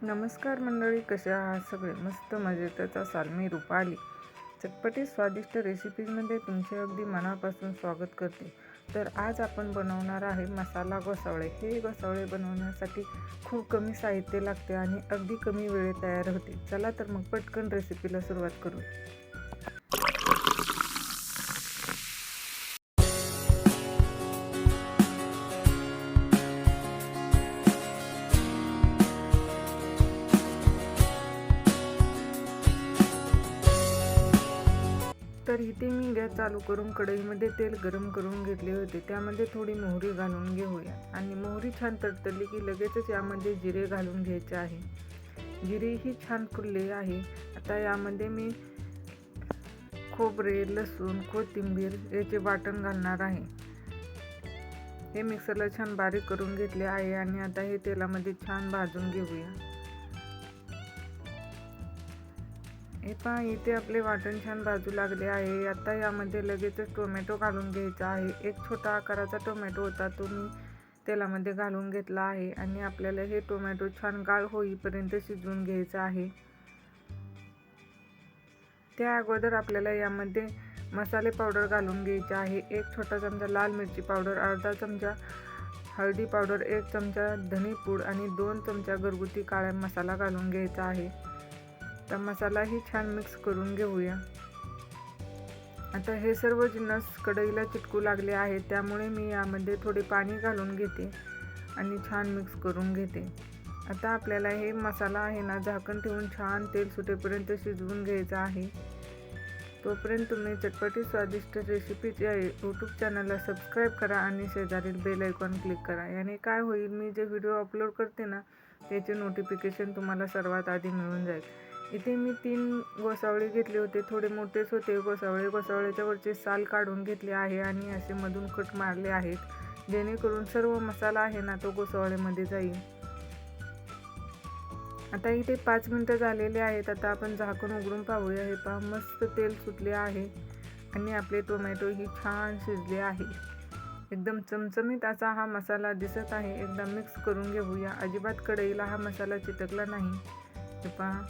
नमस्कार मंडळी, कशा आहात सगळे? मस्त मजेतच असाल. मी रुपाली चटपटीत स्वादिष्ट रेसिपीजमध्ये तुमचे अगदी मनापासून स्वागत करते. तर आज आपण बनवणार आहे मसाला घोसावळे. हे घोसावळे बनवण्यासाठी खूप कमी साहित्य लागते आणि अगदी कमी वेळेत तयार होते. चला तर मग पटकन रेसिपीला सुरुवात करू. तर इथे मी गॅस चालू करून कढईमध्ये तेल गरम करून घेतले होते. त्यामध्ये थोडी मोहरी घालून घेऊया आणि मोहरी छान तडतडली की लगेचच यामध्ये जिरे घालून घ्यायचे आहे. जिरेही छान फुलले आहे. आता यामध्ये मी खोबरे, लसूण, कोथिंबीर याचे वाटण घालणार आहे. हे मिक्सरला छान बारीक करून घेतले आहे आणि आता हे तेलामध्ये छान भाजून घेऊया. हे पहा, इथे आपले वाटण छान भाजू लागले आहे. आता यामध्ये लगेचच टोमॅटो घालून घ्यायचा आहे. एक छोटा आकाराचा टोमॅटो होता, तो मी तेलामध्ये घालून घेतला आहे आणि आपल्याला हे टोमॅटो छान गाळ होईपर्यंत शिजवून घ्यायचा आहे. त्या अगोदर आपल्याला यामध्ये मसाले पावडर घालून घ्यायचे आहे. एक छोटा चमचा लाल मिरची पावडर, अर्धा चमचा हळदी पावडर, 1 चमचा धने पूड आणि 2 चमचा घरगुती काळा मसाला घालून घ्यायचा आहे. तर मसालाही छान मिक्स करून घेऊया. आता हे सर्व जिन्नस कढईला चिटकू लागले आहेत, त्यामुळे मी यामध्ये थोडे पाणी घालून घेते आणि छान मिक्स करून घेते. आता आपल्याला हे मसाला आहे ना, झाकण ठेवून छान तेल सुटेपर्यंत शिजवून घ्यायचा आहे. तोपर्यंत तुम्ही चटपटीत स्वादिष्ट रेसिपीज या यूट्यूब चॅनलला सबस्क्राईब करा आणि शेजारील बेल आयकॉन क्लिक करा. याने काय होईल, मी जे व्हिडिओ अपलोड करते ना, त्याचे नोटिफिकेशन तुम्हाला सर्वात आधी मिळून जाईल. इथे मी 3 घोसावळे घेतले होते. थोडे मोठेच होते घोसावळे. घोसावळ्याच्या वरचे साल काढून घेतले आहे आणि असे मधून कट मारले आहेत, जेणेकरून सर्व मसाला आहे ना, तो घोसावळ्यामध्ये जाईल. आता इथे 5 मिनिटं झालेले आहेत. आता आपण झाकण उघडून पाहूया. हे पहा, मस्त तेल सुटले आहे आणि आपले टोमॅटोही छान शिजले आहे. एकदम चमचमीत असा हा मसाला दिसत आहे. एकदा मिक्स करून घेऊया. अजिबात कढईला हा मसाला चिटकला नाही. हे पहा,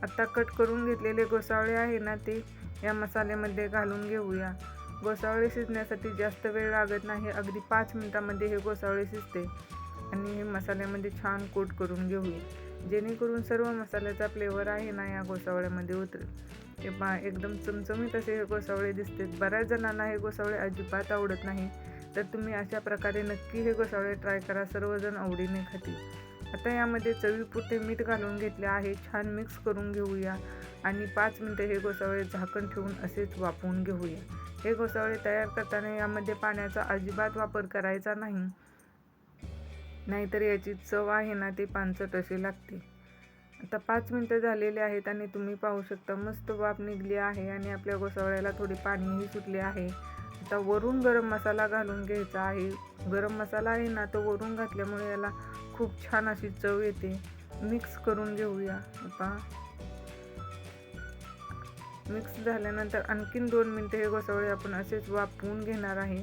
आता कट करून घेतलेले घोसावळे आहे ना, ते या मसाल्यामध्ये घालून घेऊया. घोसावळे शिजण्यासाठी जास्त वेळ लागत नाही. अगदी 5 मिनिटांमध्ये हे घोसावळे शिजते आणि हे मसाल्यामध्ये छान कोट करून घेऊया, जेणेकरून सर्व मसाल्याचा फ्लेवर आहे ना, या घोसावळ्यामध्ये उतरेल. हे पहा, एकदम चमचमीत असे हे घोसावळे दिसतात. बऱ्याच जणांना हे घोसावळे अजिबात आवडत नाही, तर तुम्ही अशा प्रकारे नक्की हे घोसावळे ट्राय करा. सर्वजण आवडीने खातील. आता यामध्ये चवीपुरते मीठ घालून घेतले आहे. छान मिक्स करून घेऊया आणि 5 मिनिटं हे घोसावळे झाकण ठेवून असेच वाफवून घेऊया. हे घोसावळे तयार करताना यामध्ये पाण्याचा अजिबात वापर करायचा नाही, नाहीतर याची चव आहे ना, ते पानसट अशी लागते. आता 5 मिनिटं झालेले आहेत आणि तुम्ही पाहू शकता मस्त वाफ निघली आहे आणि आपल्या घोसावळ्याला थोडे पाणीही सुटले आहे. आता वरून गरम मसाला घालून घ्यायचा आहे. गरम मसाला आहे ना, तो वरून घातल्यामुळे याला खूप छान अशी चव येते. मिक्स करून घेऊया. पहा, मिक्स झाल्यानंतर आणखीन 2 मिनिटं हे घोसावळे आपण असेच वाफवून घेणार आहे.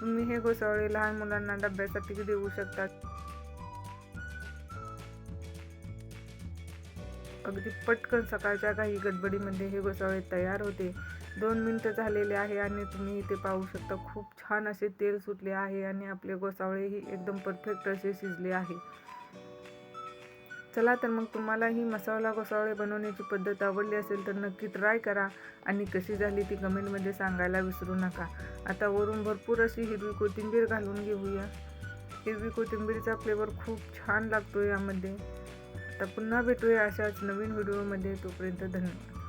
तुम्ही हे घोसावळे लहान मुलांना डब्यासाठी देऊ शकता. अगदी पटकन सकाळच्या काही गडबडीमध्ये हे घोसावळे तयार होते. 2 मिनिटं झालेले आहे आणि तुम्ही इथे पाहू शकता खूप छान असे तेल सुटले आहे आणि आपले घोसावळेही एकदम परफेक्ट असे शिजले आहे. चला तर मग, तुम्हाला ही मसाला घोसावळे बनवण्याची पद्धत आवडली असेल तर नक्की ट्राय करा आणि कशी झाली ती कमेंटमध्ये सांगायला विसरू नका. आता वरून भरपूर अशी हिरवी कोथिंबीर घालून घेऊया. हिरवी कोथिंबीरचा फ्लेवर खूप छान लागतो यामध्ये. आता पुन्हा भेटूया अशाच नवीन व्हिडिओमध्ये. तोपर्यंत धन्यवाद.